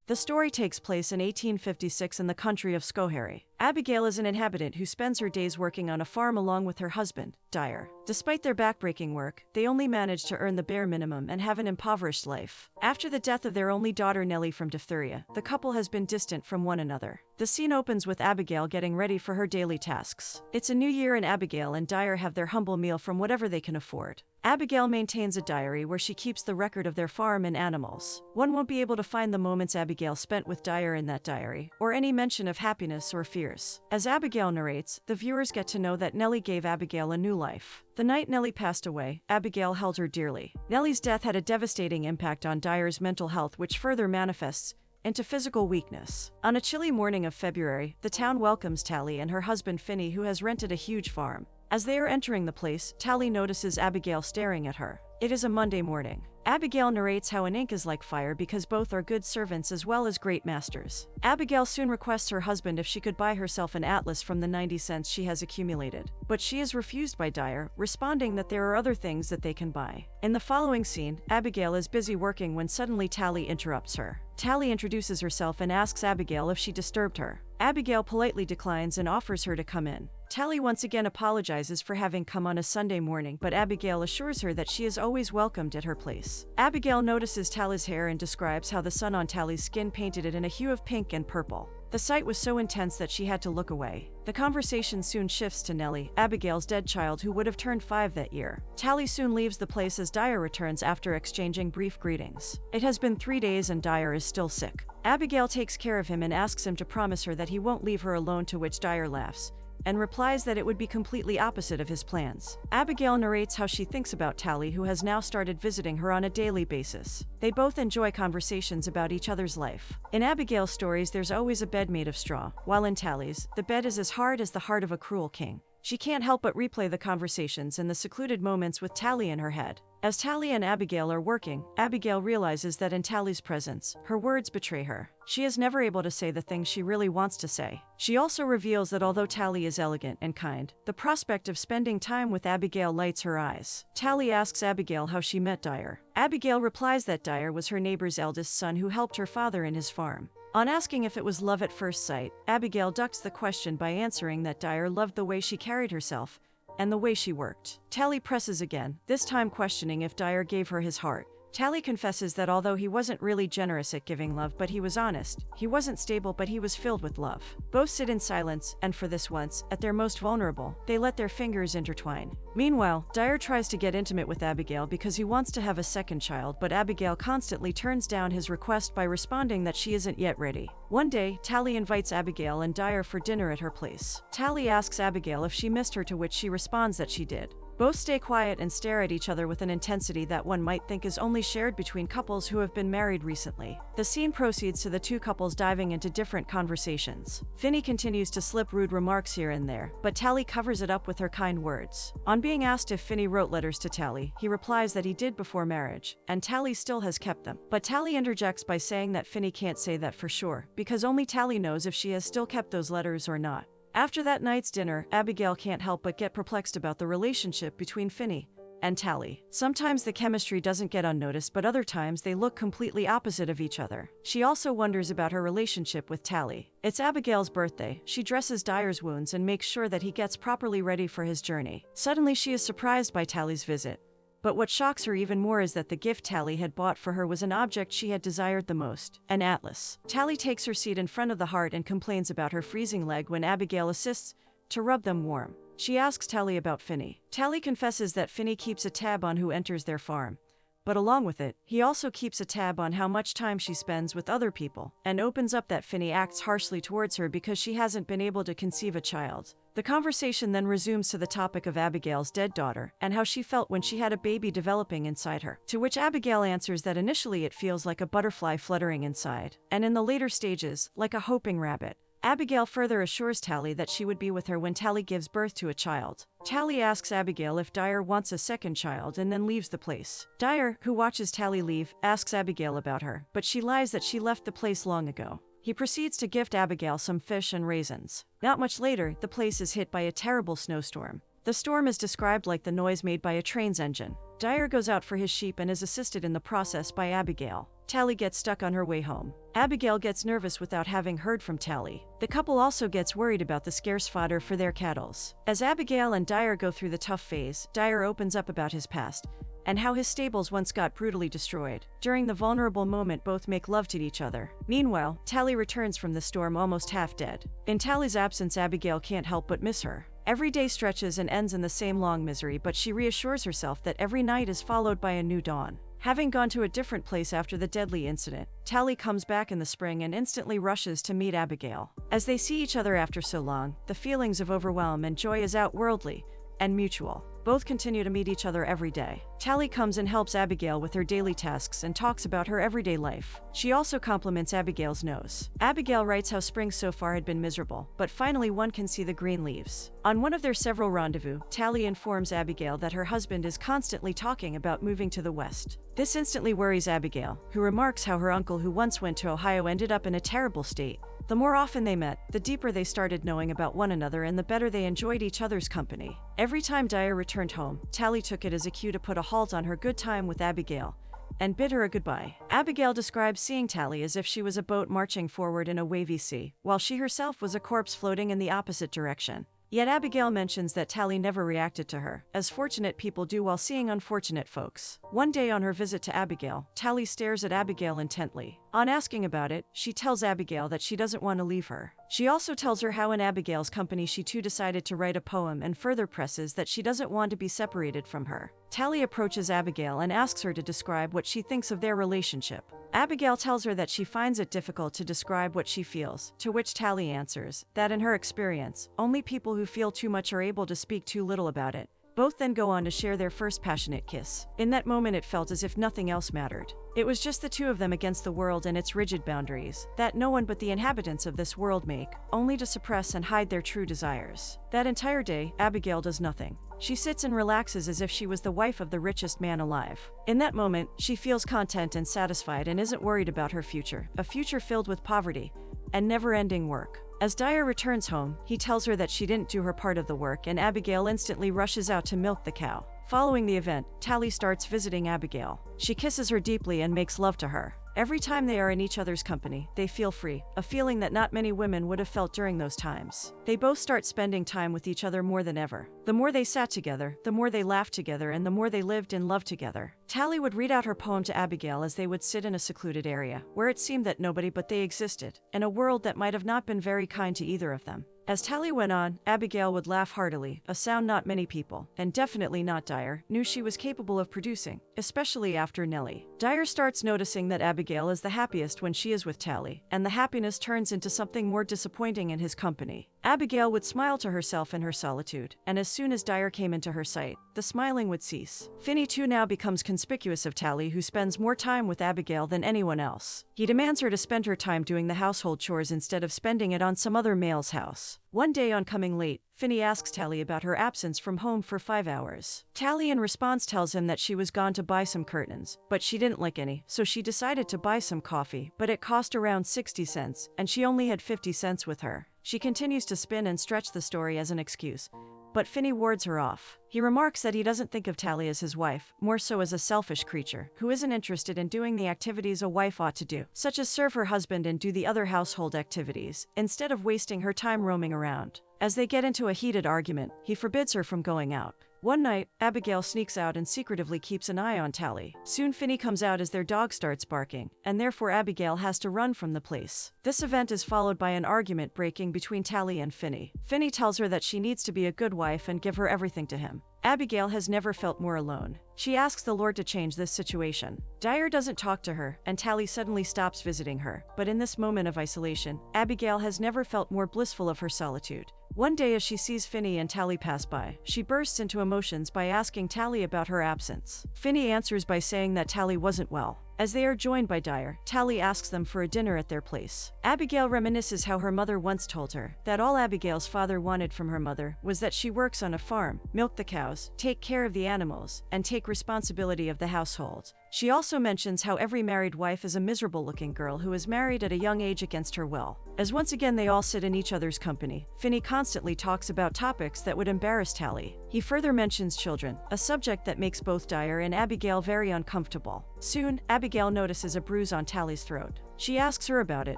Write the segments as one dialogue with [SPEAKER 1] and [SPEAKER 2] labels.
[SPEAKER 1] The story takes place in 1856 in the country of Schoharie. Abigail is an inhabitant who spends her days working on a farm along with her husband, Dyer. Despite their backbreaking work, they only manage to earn the bare minimum and have an impoverished life. After the death of their only daughter Nellie from diphtheria, the couple has been distant from one another. The scene opens with Abigail getting ready for her daily tasks. It's a new year and Abigail and Dyer have their humble meal from whatever they can afford. Abigail maintains a diary where she keeps the record of their farm and animals. One won't be able to find the moments Abigail spent with Dyer in that diary, or any mention of happiness or fears. As Abigail narrates, the viewers get to know that Nellie gave Abigail a new life. The night Nellie passed away, Abigail held her dearly. Nellie's death had a devastating impact on Dyer's mental health, which further manifests into physical weakness. On a chilly morning of February, the town welcomes Tally and her husband Finney, who has rented a huge farm. As they are entering the place, Tally notices Abigail staring at her. It is a Monday morning. Abigail narrates how an ink is like fire because both are good servants as well as great masters. Abigail soon requests her husband if she could buy herself an atlas from the 90 cents she has accumulated. But she is refused by Dyer, responding that there are other things that they can buy. In the following scene, Abigail is busy working when suddenly Tally interrupts her. Tally introduces herself and asks Abigail if she disturbed her. Abigail politely declines and offers her to come in. Tally once again apologizes for having come on a Sunday morning, but Abigail assures her that she is always welcomed at her place. Abigail notices Tally's hair and describes how the sun on Tally's skin painted it in a hue of pink and purple. The sight was so intense that she had to look away. The conversation soon shifts to Nellie, Abigail's dead child who would have turned 5 that year. Tally soon leaves the place as Dyer returns after exchanging brief greetings. It has been 3 days and Dyer is still sick. Abigail takes care of him and asks him to promise her that he won't leave her alone, to which Dyer laughs and replies that it would be completely opposite of his plans. Abigail narrates how she thinks about Tally, who has now started visiting her on a daily basis. They both enjoy conversations about each other's life. In Abigail's stories, there's always a bed made of straw, while in Tally's, the bed is as hard as the heart of a cruel king. She can't help but replay the conversations and the secluded moments with Tally in her head. As Tally and Abigail are working, Abigail realizes that in Tally's presence, her words betray her. She is never able to say the things she really wants to say. She also reveals that although Tally is elegant and kind, the prospect of spending time with Abigail lights her eyes. Tally asks Abigail how she met Dyer. Abigail replies that Dyer was her neighbor's eldest son who helped her father in his farm. On asking if it was love at first sight, Abigail ducks the question by answering that Dyer loved the way she carried herself and the way she worked. Tally presses again, this time questioning if Dyer gave her his heart. Tally confesses that although he wasn't really generous at giving love, but he was honest. He wasn't stable, but he was filled with love. Both sit in silence, and for this once, at their most vulnerable, they let their fingers intertwine. Meanwhile, Dyer tries to get intimate with Abigail because he wants to have a second child, but Abigail constantly turns down his request by responding that she isn't yet ready. One day, Tally invites Abigail and Dyer for dinner at her place. Tally asks Abigail if she missed her, to which she responds that she did. Both stay quiet and stare at each other with an intensity that one might think is only shared between couples who have been married recently. The scene proceeds to the two couples diving into different conversations. Finney continues to slip rude remarks here and there, but Tally covers it up with her kind words. On being asked if Finney wrote letters to Tally, he replies that he did before marriage, and Tally still has kept them. But Tally interjects by saying that Finney can't say that for sure, because only Tally knows if she has still kept those letters or not. After that night's dinner, Abigail can't help but get perplexed about the relationship between Finney and Tally. Sometimes the chemistry doesn't get unnoticed, but other times they look completely opposite of each other. She also wonders about her relationship with Tally. It's Abigail's birthday. She dresses Dyer's wounds and makes sure that he gets properly ready for his journey. Suddenly she is surprised by Tally's visit. But what shocks her even more is that the gift Tally had bought for her was an object she had desired the most, an atlas. Tally takes her seat in front of the heart and complains about her freezing leg when Abigail assists to rub them warm. She asks Tally about Finney. Tally confesses that Finney keeps a tab on who enters their farm. But along with it, he also keeps a tab on how much time she spends with other people, and opens up that Finney acts harshly towards her because she hasn't been able to conceive a child. The conversation then resumes to the topic of Abigail's dead daughter, and how she felt when she had a baby developing inside her, to which Abigail answers that initially it feels like a butterfly fluttering inside, and in the later stages, like a hoping rabbit. Abigail further assures Tally that she would be with her when Tally gives birth to a child. Tally asks Abigail if Dyer wants a second child and then leaves the place. Dyer, who watches Tally leave, asks Abigail about her, but she lies that she left the place long ago. He proceeds to gift Abigail some fish and raisins. Not much later, the place is hit by a terrible snowstorm. The storm is described like the noise made by a train's engine. Dyer goes out for his sheep and is assisted in the process by Abigail. Tally gets stuck on her way home. Abigail gets nervous without having heard from Tally. The couple also gets worried about the scarce fodder for their cattle. As Abigail and Dyer go through the tough phase, Dyer opens up about his past and how his stables once got brutally destroyed. During the vulnerable moment, both make love to each other. Meanwhile, Tally returns from the storm almost half dead. In Tally's absence, Abigail can't help but miss her. Every day stretches and ends in the same long misery, but she reassures herself that every night is followed by a new dawn. Having gone to a different place after the deadly incident, Tally comes back in the spring and instantly rushes to meet Abigail. As they see each other after so long, the feelings of overwhelm and joy is outworldly and mutual. Both continue to meet each other every day. Tally comes and helps Abigail with her daily tasks and talks about her everyday life. She also compliments Abigail's nose. Abigail writes how spring so far had been miserable, but finally one can see the green leaves. On one of their several rendezvous, Tally informs Abigail that her husband is constantly talking about moving to the west. This instantly worries Abigail, who remarks how her uncle who once went to Ohio ended up in a terrible state. The more often they met, the deeper they started knowing about one another and the better they enjoyed each other's company. Every time Dyer returned home, Tally took it as a cue to put a halt on her good time with Abigail and bid her a goodbye. Abigail describes seeing Tally as if she was a boat marching forward in a wavy sea, while she herself was a corpse floating in the opposite direction. Yet Abigail mentions that Tally never reacted to her, as fortunate people do while seeing unfortunate folks. One day on her visit to Abigail, Tally stares at Abigail intently. On asking about it, she tells Abigail that she doesn't want to leave her. She also tells her how in Abigail's company she too decided to write a poem and further presses that she doesn't want to be separated from her. Tally approaches Abigail and asks her to describe what she thinks of their relationship. Abigail tells her that she finds it difficult to describe what she feels, to which Tally answers that in her experience, only people who feel too much are able to speak too little about it. Both then go on to share their first passionate kiss. In that moment it felt as if nothing else mattered. It was just the two of them against the world and its rigid boundaries, that no one but the inhabitants of this world make, only to suppress and hide their true desires. That entire day, Abigail does nothing. She sits and relaxes as if she was the wife of the richest man alive. In that moment, she feels content and satisfied and isn't worried about her future, a future filled with poverty and never-ending work. As Dyer returns home, he tells her that she didn't do her part of the work and Abigail instantly rushes out to milk the cow. Following the event, Tally starts visiting Abigail. She kisses her deeply and makes love to her. Every time they are in each other's company, they feel free, a feeling that not many women would have felt during those times. They both start spending time with each other more than ever. The more they sat together, the more they laughed together, and the more they lived and loved together. Tally would read out her poem to Abigail as they would sit in a secluded area, where it seemed that nobody but they existed, in a world that might have not been very kind to either of them. As Tally went on, Abigail would laugh heartily, a sound not many people, and definitely not Dyer, knew she was capable of producing, especially after Nellie. Dyer starts noticing that Abigail is the happiest when she is with Tally, and the happiness turns into something more disappointing in his company. Abigail would smile to herself in her solitude, and as soon as Dyer came into her sight, the smiling would cease. Finney too now becomes conspicuous of Tally, who spends more time with Abigail than anyone else. He demands her to spend her time doing the household chores instead of spending it on some other male's house. One day on coming late, Finney asks Tally about her absence from home for 5 hours. Tally in response tells him that she was gone to buy some curtains, but she didn't like any, so she decided to buy some coffee, but it cost around 60 cents, and she only had 50 cents with her. She continues to spin and stretch the story as an excuse, but Finney wards her off. He remarks that he doesn't think of Tally as his wife, more so as a selfish creature, who isn't interested in doing the activities a wife ought to do, such as serve her husband and do the other household activities, instead of wasting her time roaming around. As they get into a heated argument, he forbids her from going out. One night, Abigail sneaks out and secretively keeps an eye on Tally. Soon Finney comes out as their dog starts barking, and therefore Abigail has to run from the place. This event is followed by an argument breaking between Tally and Finney. Finney tells her that she needs to be a good wife and give her everything to him. Abigail has never felt more alone. She asks the Lord to change this situation. Dyer doesn't talk to her, and Tally suddenly stops visiting her. But in this moment of isolation, Abigail has never felt more blissful of her solitude. One day as she sees Finney and Tally pass by, she bursts into emotions by asking Tally about her absence. Finney answers by saying that Tally wasn't well. As they are joined by Dyer, Tally asks them for a dinner at their place. Abigail reminisces how her mother once told her that all Abigail's father wanted from her mother was that she works on a farm, milk the cows, take care of the animals, and take responsibility of the household. She also mentions how every married wife is a miserable-looking girl who is married at a young age against her will. As once again they all sit in each other's company, Finney constantly talks about topics that would embarrass Tally. He further mentions children, a subject that makes both Dyer and Abigail very uncomfortable. Soon, Abigail notices a bruise on Tally's throat. She asks her about it,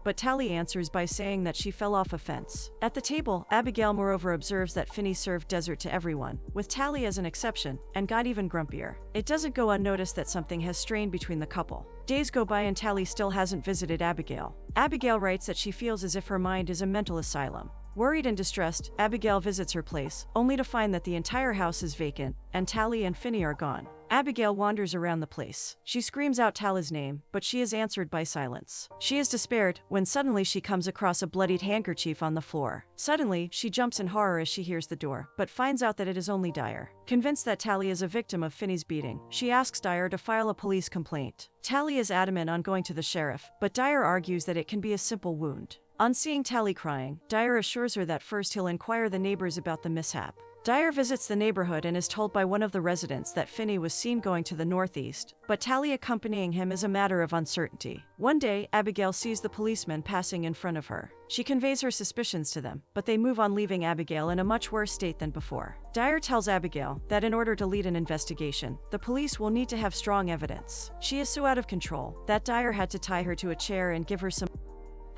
[SPEAKER 1] but Tally answers by saying that she fell off a fence. At the table, Abigail moreover observes that Finney served dessert to everyone, with Tally as an exception, and got even grumpier. It doesn't go unnoticed that something has strained between the couple. Days go by and Tally still hasn't visited Abigail. Abigail writes that she feels as if her mind is a mental asylum. Worried and distressed, Abigail visits her place, only to find that the entire house is vacant, and Tally and Finney are gone. Abigail wanders around the place. She screams out Tally's name, but she is answered by silence. She is despaired when suddenly she comes across a bloodied handkerchief on the floor. Suddenly, she jumps in horror as she hears the door, but finds out that it is only Dyer. Convinced that Tally is a victim of Finney's beating, she asks Dyer to file a police complaint. Tally is adamant on going to the sheriff, but Dyer argues that it can be a simple wound. On seeing Tally crying, Dyer assures her that first he'll inquire the neighbors about the mishap. Dyer visits the neighborhood and is told by one of the residents that Finney was seen going to the northeast, but Tally accompanying him is a matter of uncertainty. One day, Abigail sees the policemen passing in front of her. She conveys her suspicions to them, but they move on, leaving Abigail in a much worse state than before. Dyer tells Abigail that in order to lead an investigation, the police will need to have strong evidence. She is so out of control that Dyer had to tie her to a chair and give her some.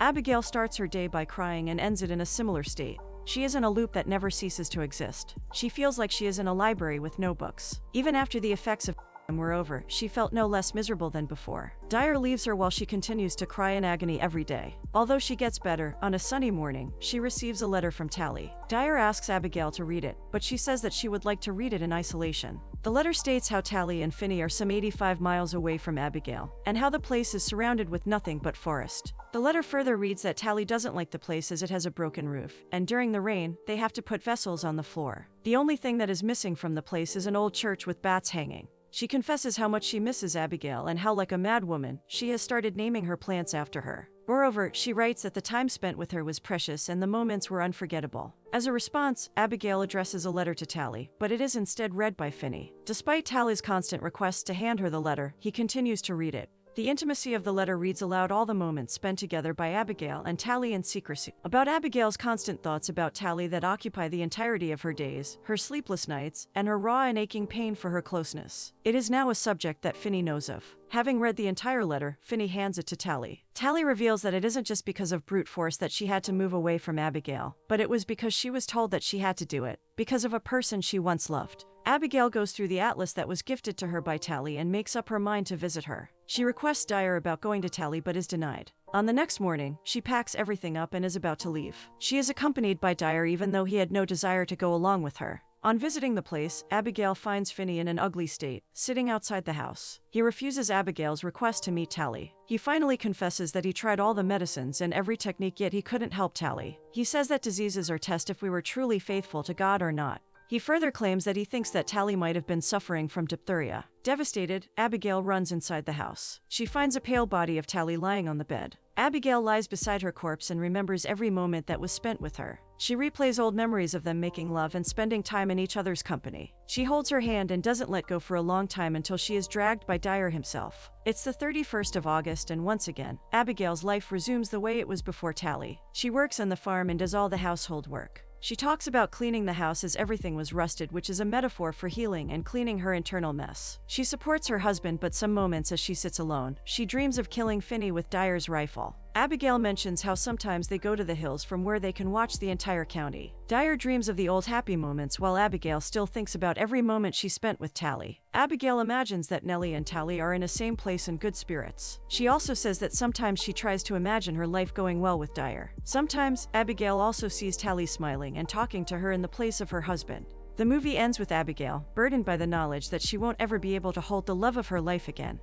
[SPEAKER 1] Abigail starts her day by crying and ends it in a similar state. She is in a loop that never ceases to exist. She feels like she is in a library with no books. Even after the effects of were over, she felt no less miserable than before. Dyer leaves her while she continues to cry in agony every day. Although she gets better, on a sunny morning, she receives a letter from Tally. Dyer asks Abigail to read it, but she says that she would like to read it in isolation. The letter states how Tally and Finney are some 85 miles away from Abigail, and how the place is surrounded with nothing but forest. The letter further reads that Tally doesn't like the place as it has a broken roof, and during the rain, they have to put vessels on the floor. The only thing that is missing from the place is an old church with bats hanging. She confesses how much she misses Abigail and how, like a mad woman, she has started naming her plants after her. Moreover, she writes that the time spent with her was precious and the moments were unforgettable. As a response, Abigail addresses a letter to Tally, but it is instead read by Finney. Despite Tally's constant requests to hand her the letter, he continues to read it. The intimacy of the letter reads aloud all the moments spent together by Abigail and Tally in secrecy. About Abigail's constant thoughts about Tally that occupy the entirety of her days, her sleepless nights, and her raw and aching pain for her closeness. It is now a subject that Finney knows of. Having read the entire letter, Finney hands it to Tally. Tally reveals that it isn't just because of brute force that she had to move away from Abigail, but it was because she was told that she had to do it, because of a person she once loved. Abigail goes through the atlas that was gifted to her by Tally and makes up her mind to visit her. She requests Dyer about going to Tally but is denied. On the next morning, she packs everything up and is about to leave. She is accompanied by Dyer even though he had no desire to go along with her. On visiting the place, Abigail finds Finney in an ugly state, sitting outside the house. He refuses Abigail's request to meet Tally. He finally confesses that he tried all the medicines and every technique yet he couldn't help Tally. He says that diseases are tests if we were truly faithful to God or not. He further claims that he thinks that Tally might have been suffering from diphtheria. Devastated, Abigail runs inside the house. She finds a pale body of Tally lying on the bed. Abigail lies beside her corpse and remembers every moment that was spent with her. She replays old memories of them making love and spending time in each other's company. She holds her hand and doesn't let go for a long time until she is dragged by Dyer himself. It's the 31st of August and once again, Abigail's life resumes the way it was before Tally. She works on the farm and does all the household work. She talks about cleaning the house as everything was rusted, which is a metaphor for healing and cleaning her internal mess. She supports her husband, but some moments as she sits alone, she dreams of killing Finney with Dyer's rifle. Abigail mentions how sometimes they go to the hills from where they can watch the entire county. Dyer dreams of the old happy moments while Abigail still thinks about every moment she spent with Tally. Abigail imagines that Nellie and Tally are in a same place in good spirits. She also says that sometimes she tries to imagine her life going well with Dyer. Sometimes, Abigail also sees Tally smiling and talking to her in the place of her husband. The movie ends with Abigail, burdened by the knowledge that she won't ever be able to hold the love of her life again.